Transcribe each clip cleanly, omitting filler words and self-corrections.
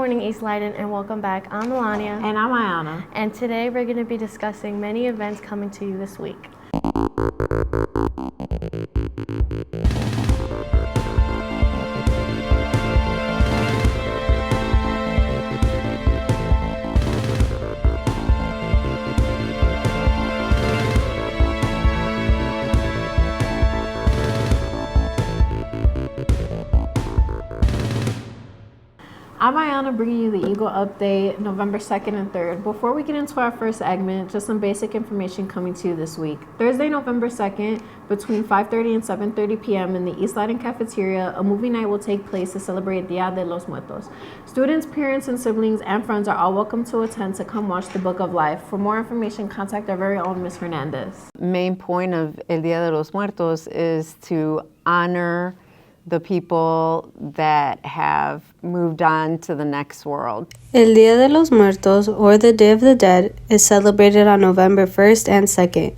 morning, East Leyden, and welcome back. I'm Melania. And I'm Ayana. And today we're going to be discussing many events coming to you this week. I'm Ayana bringing you the Eagle update November 2nd and 3rd. Before we get into our first segment, just some basic information coming to you this week. Thursday, November 2nd, between 5:30 and 7:30 p.m. in the East Leyden cafeteria, a movie night will take place to celebrate Dia de los Muertos. Students, parents, and siblings and friends are all welcome to attend to come watch the Book of Life. For more information, contact our very own Ms. Hernandez. Main point of El Dia de los Muertos is to honor the people that have moved on to the next world. El Día de los Muertos, or the Day of the Dead, is celebrated on November 1st and 2nd.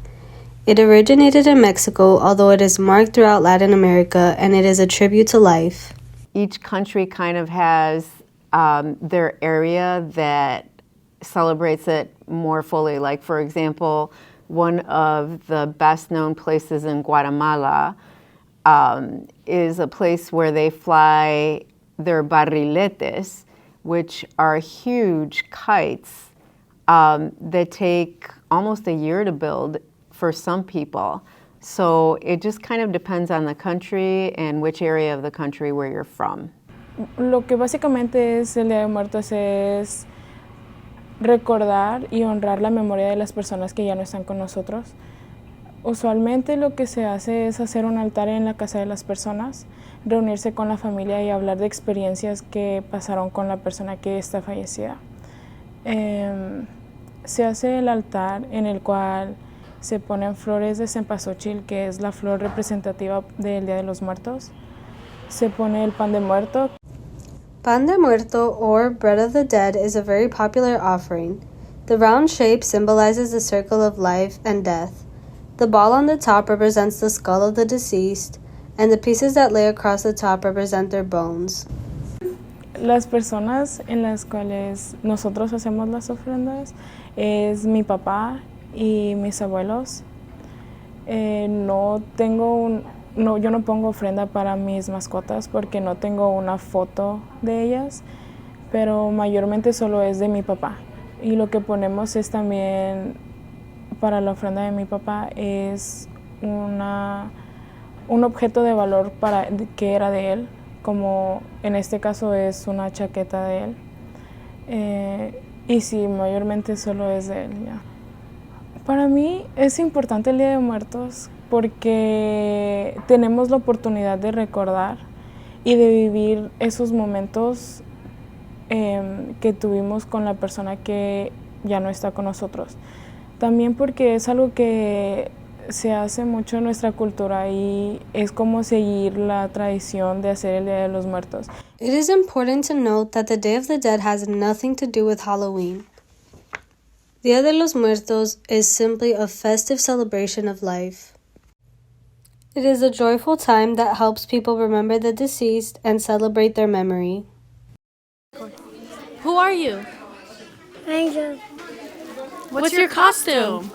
It originated in Mexico, although it is marked throughout Latin America, and it is a tribute to life. Each country kind of has their area that celebrates it more fully. Like, for example, one of the best known places in Guatemala is a place where they fly their barriletes, which are huge kites that take almost a year to build for some people. So it just kind of depends on the country and which area of the country where you're from. Lo que básicamente es el Día de Muertos es recordar y honrar la memoria de las personas que ya no están con nosotros. Usualmente lo que se hace es hacer un altar en la casa de las personas, reunirse con la familia y hablar de experiencias que pasaron con la persona que está fallecida. Se hace el altar en el cual se ponen flores de cempasúchil, que es la flor representativa del Día de los Muertos. Se pone el pan de muerto. Pan de Muerto, or Bread of the Dead, is a very popular offering. The round shape symbolizes the circle of life and death. The ball on the top represents the skull of the deceased, and the pieces that lay across the top represent their bones. Las personas en las cuales nosotros hacemos las ofrendas es mi papá y mis abuelos. Yo no pongo ofrenda para mis mascotas porque no tengo una foto de ellas, pero mayormente solo es de mi papá. Y lo que ponemos es también para la ofrenda de mi papá es un objeto de valor que era de él, como en este caso es una chaqueta de él. Y sí, mayormente solo es de él, ya. Para mí es importante el Día de Muertos porque tenemos la oportunidad de recordar y de vivir esos momentos que tuvimos con la persona que ya no está con nosotros. También porque es algo que se hace mucho en nuestra cultura y es como seguir la tradición de hacer el Día de los Muertos. It is important to note that the Day of the Dead has nothing to do with Halloween. Dia de los Muertos is simply a festive celebration of life. It is a joyful time that helps people remember the deceased and celebrate their memory. Who are you? Angel. What's your costume?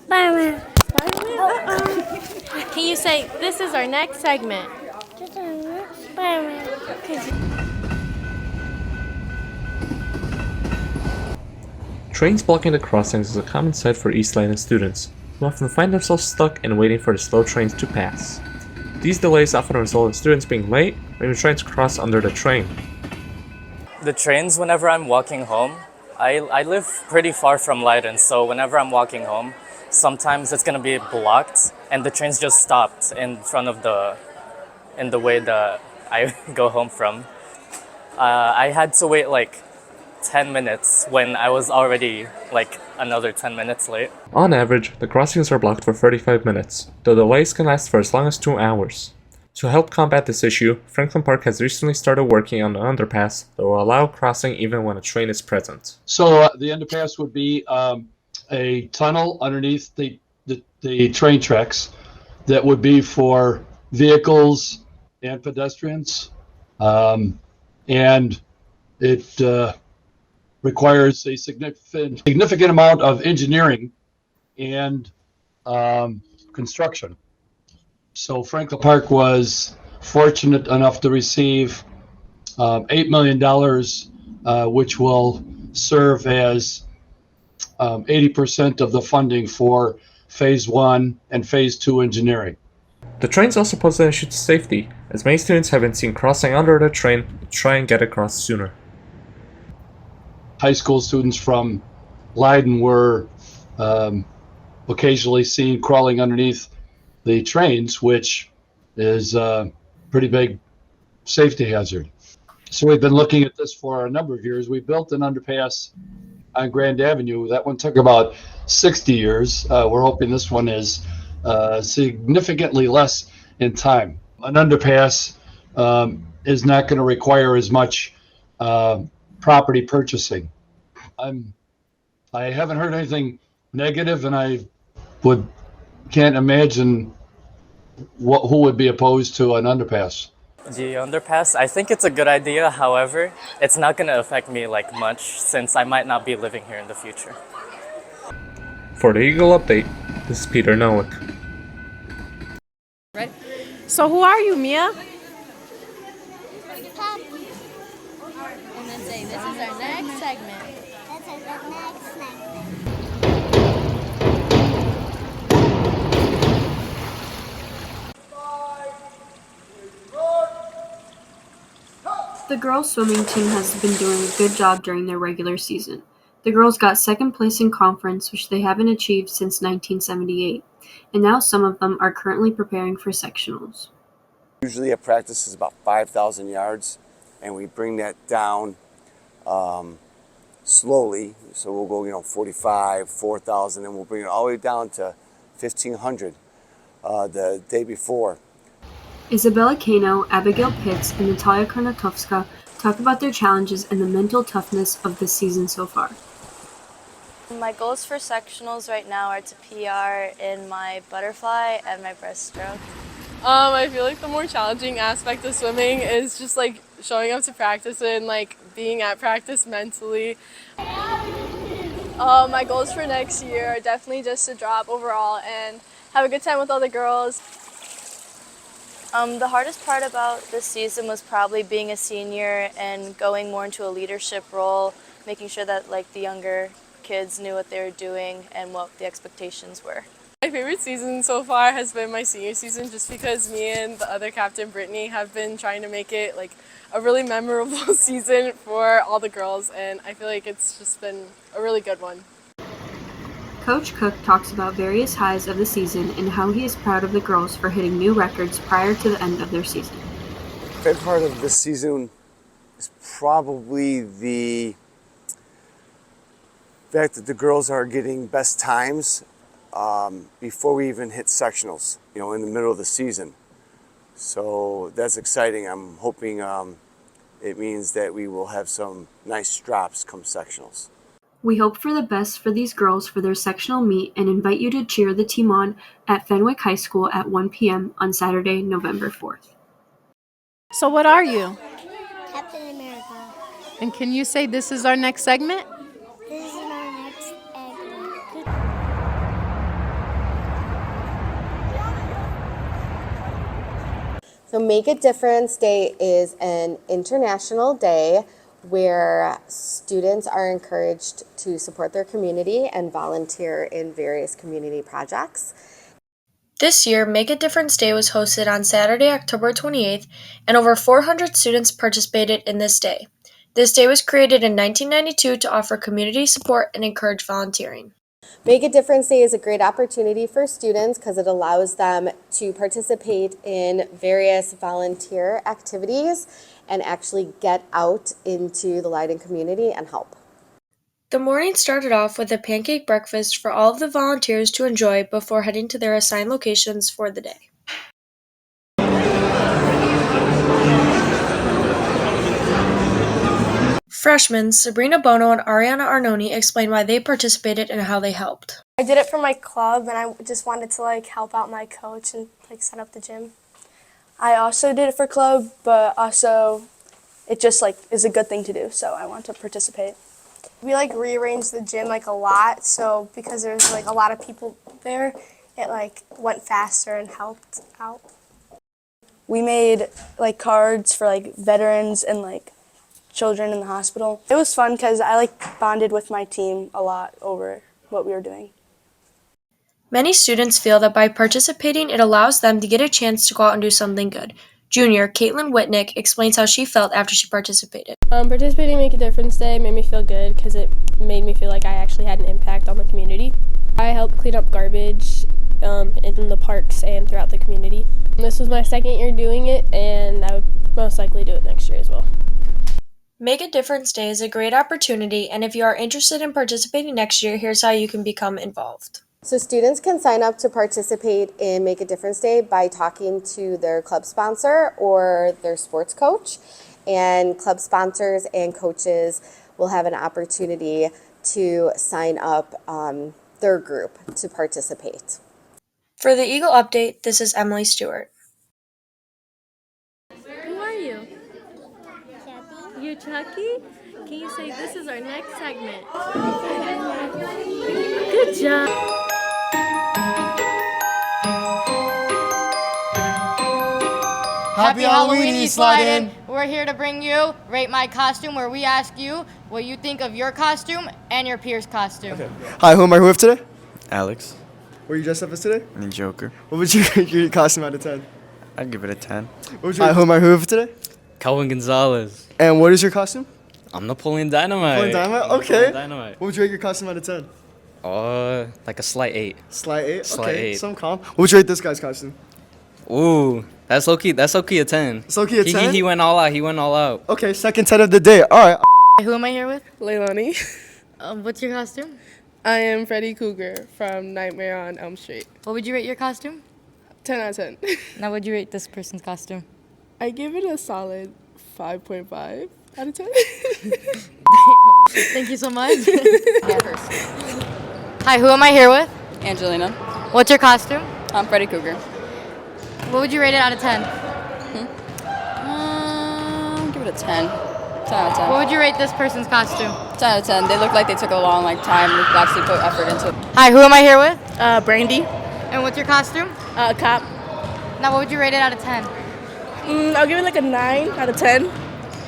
Spider-Man. Can you say, this is our next segment? Spider-Man. Trains blocking the crossings is a common sight for East Leyden students, who often find themselves stuck and waiting for the slow trains to pass. These delays often result in students being late or even trying to cross under the train. The trains, whenever I'm walking home, I live pretty far from Leyden, so whenever I'm walking home, sometimes it's going to be blocked and the trains just stopped in front of in the way that I go home from. I had to wait like 10 minutes when I was already like another 10 minutes late. On average, the crossings are blocked for 35 minutes, though delays can last for as long as 2 hours. To help combat this issue, Franklin Park has recently started working on an underpass that will allow crossing even when a train is present. So the underpass would be a tunnel underneath the train tracks that would be for vehicles and pedestrians. And It requires a significant amount of engineering and construction. So Franklin Park was fortunate enough to receive $8 million, which will serve as 80% of the funding for Phase 1 and Phase 2 engineering. The trains also pose an issue to safety, as many students have been seen crossing under the train to try and get across sooner. High school students from Leyden were occasionally seen crawling underneath the trains, which is a pretty big safety hazard. So we've been looking at this for a number of years. We built an underpass on Grand Avenue. That one took about 60 years. We're hoping this one is significantly less in time. An underpass is not going to require as much property purchasing. I haven't heard anything negative, and I can't imagine who would be opposed to an underpass. The underpass, I think it's a good idea. However, it's not going to affect me like much since I might not be living here in the future. For the Eagle Update, this is Peter Nowick. Right. So who are you, Mia? And then say, this is our next segment. That's our next segment. The girls' swimming team has been doing a good job during their regular season. The girls got second place in conference, which they haven't achieved since 1978, and now some of them are currently preparing for sectionals. Usually a practice is about 5,000 yards, and we bring that down slowly. So we'll go, 45, 4,000, and we'll bring it all the way down to 1,500 the day before. Isabella Kano, Abigail Pitts, and Natalia Karnatowska talk about their challenges and the mental toughness of this season so far. My goals for sectionals right now are to PR in my butterfly and my breaststroke. I feel like the more challenging aspect of swimming is just like showing up to practice and like being at practice mentally. My goals for next year are definitely just to drop overall and have a good time with all the girls. The hardest part about this season was probably being a senior and going more into a leadership role, making sure that like the younger kids knew what they were doing and what the expectations were. My favorite season so far has been my senior season, just because me and the other captain, Brittany, have been trying to make it like a really memorable season for all the girls, and I feel like it's just been a really good one. Coach Cook talks about various highs of the season and how he is proud of the girls for hitting new records prior to the end of their season. The favorite part of this season is probably the fact that the girls are getting best times before we even hit sectionals, in the middle of the season. So that's exciting. I'm hoping it means that we will have some nice drops come sectionals. We hope for the best for these girls for their sectional meet and invite you to cheer the team on at Fenwick High School at 1 p.m. on Saturday, November 4th. So what are you? Captain America. And can you say this is our next segment? This is our next segment. So Make a Difference Day is an international day where students are encouraged to support their community and volunteer in various community projects. This year, Make a Difference Day was hosted on Saturday, October 28th, and over 400 students participated in this day. This day was created in 1992 to offer community support and encourage volunteering. Make a Difference Day is a great opportunity for students because it allows them to participate in various volunteer activities and actually get out into the Leyden community and help. The morning started off with a pancake breakfast for all of the volunteers to enjoy before heading to their assigned locations for the day. Freshmen Sabrina Bono and Ariana Arnone explained why they participated and how they helped. I did it for my club, and I just wanted to help out my coach and set up the gym. I also did it for club, but also it just like is a good thing to do. So I want to participate. We like rearranged the gym like a lot, so because there's like a lot of people there, it like went faster and helped out. We made like cards for like veterans and like children in the hospital. It was fun because I like bonded with my team a lot over what we were doing. Many students feel that by participating, it allows them to get a chance to go out and do something good. Junior Caitlin Whitnick explains how she felt after she participated. Participating in Make a Difference Day made me feel good because it made me feel like I actually had an impact on the community. I helped clean up garbage in the parks and throughout the community. This was my second year doing it, and I would most likely do it next year as well. Make a Difference Day is a great opportunity, and if you are interested in participating next year, here's how you can become involved. So students can sign up to participate in Make a Difference Day by talking to their club sponsor or their sports coach. And club sponsors and coaches will have an opportunity to sign up their group to participate. For the Eagle Update, this is Emily Stewart. Who are you? You're Chucky? Can you say this is our next segment? Good job. Happy Halloween, East Leyden! We're here to bring you Rate My Costume, where we ask you what you think of your costume and your peer's costume. Okay. Hi, who am I with today? Alex. What are you dressed up as today? I'm Joker. What would you rate your costume out of 10? I'd give it a 10. Hi, who am I with today? Calvin Gonzalez. And what is your costume? I'm Napoleon Dynamite. Napoleon Dynamite? I'm Okay. Napoleon Dynamite. What would you rate your costume out of 10? Like a slight 8. Slight 8? Slight Okay, 8. some calm. What would you rate this guy's costume? Ooh, that's low-key a 10. It's low-key a 10? He went all out. He went all out. Okay, second 10 of the day. All right. Who am I here with? Leilani. What's your costume? I am Freddy Cougar from Nightmare on Elm Street. What would you rate your costume? 10 out of 10. Now, would you rate this person's costume? I give it a solid 5.5 out of 10. Thank you so much. Hi, who am I here with? Angelina. What's your costume? I'm Freddy Cougar. What would you rate it out of 10? Give it a 10. 10 out of 10. What would you rate this person's costume? 10 out of 10. They look like they took a long time to actually put effort into it. Hi, who am I here with? Brandy. And what's your costume? Cop. Now, what would you rate it out of 10? I'll give it like a 9 out of 10.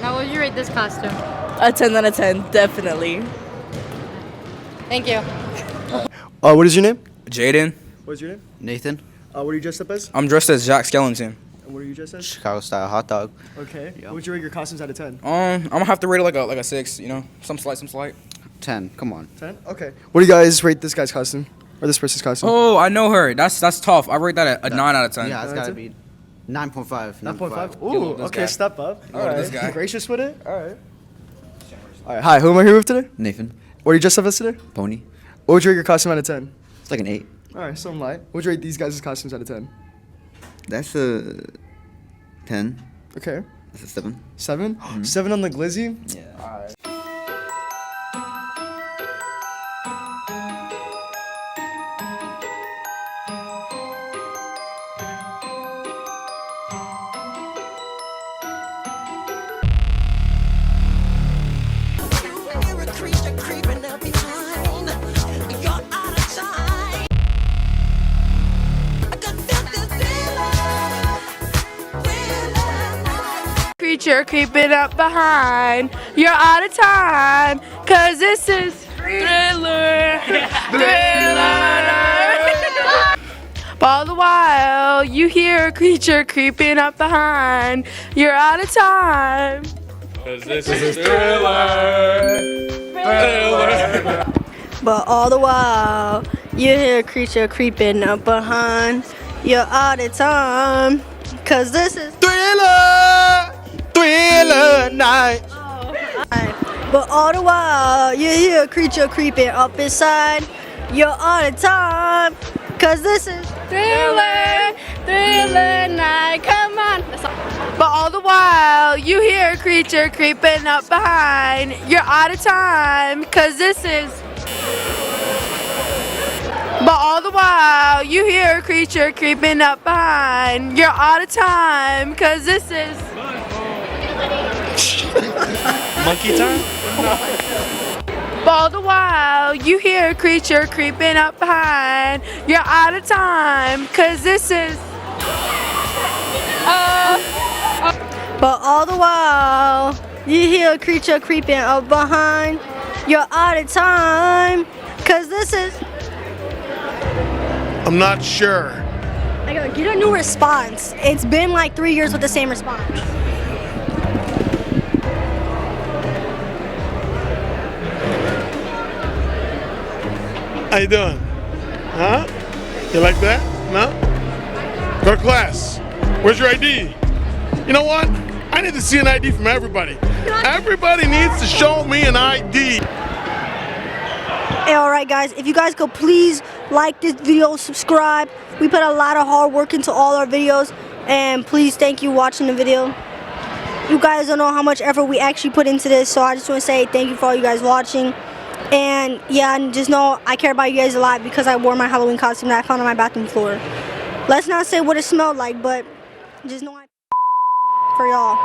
Now, what would you rate this costume? A 10 out of 10, definitely. Thank you. What is your name? Jaden. What's your name? Nathan. What are you dressed up as? I'm dressed as Jack Skellington. And what are you dressed as? Chicago style hot dog. Okay. What would you rate your costumes out of 10? I'm gonna have to rate it like a 6. You know, some slight. 10. Come on. 10. Okay. What do you guys rate this guy's costume or this person's costume? Oh, I know her. That's tough. I rate that a 9 out of 10. Yeah, it's gotta be 9.5. 9.5. Ooh, okay, step up. All right. This guy. Gracious with it? All right. All right. Hi, who am I here with today? Nathan. What are you dressed up as today? Pony. What would you rate your costume out of 10? It's like an 8. All right, some light. What would you rate these guys' costumes out of 10? That's a 10. Okay. That's a 7. 7? 7 on the glizzy? Yeah. All right. Creature creeping up behind. You're out of time, cause this is Thriller. But all the while, you hear a creature creeping up behind. You're out of time. Cause this is Thriller. But all the while, you hear a creature creeping up behind. You're out of time, cause this is Thriller night. But all the while, you hear a creature creeping up inside. You're out of time, cause this is Thriller night. Come on. But all the while, you hear a creature creeping up behind. You're out of time, cause this is. But all the while, you hear a creature creeping up behind. You're out of time, cause this is. monkey time? All the while, you hear a creature creeping up behind. You're out of time, cause this is. But all the while, you hear a creature creeping up behind. You're out of time, cause this is. I'm not sure. I gotta get a new response. It's been like 3 years with the same response. How you doing? Huh? You like that? No? Go to class. Where's your ID? You know what? I need to see an ID from everybody. Everybody needs to show me an ID. Hey, alright guys, if you guys could please like this video, subscribe. We put a lot of hard work into all our videos, and please thank you watching the video. You guys don't know how much effort we actually put into this, so I just want to say thank you for all you guys watching. And yeah, and just know I care about you guys a lot because I wore my Halloween costume that I found on my bathroom floor. Let's not say what it smelled like, but just know I for y'all.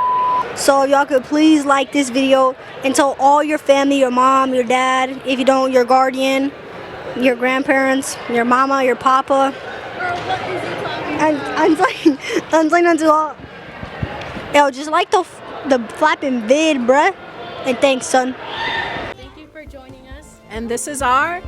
So y'all could please like this video and tell all your family, your mom, your dad, if you don't, your guardian, your grandparents, your mama, your papa. I'm saying unto all. Yo, just like the flapping vid, bruh. And thanks, son. And this is our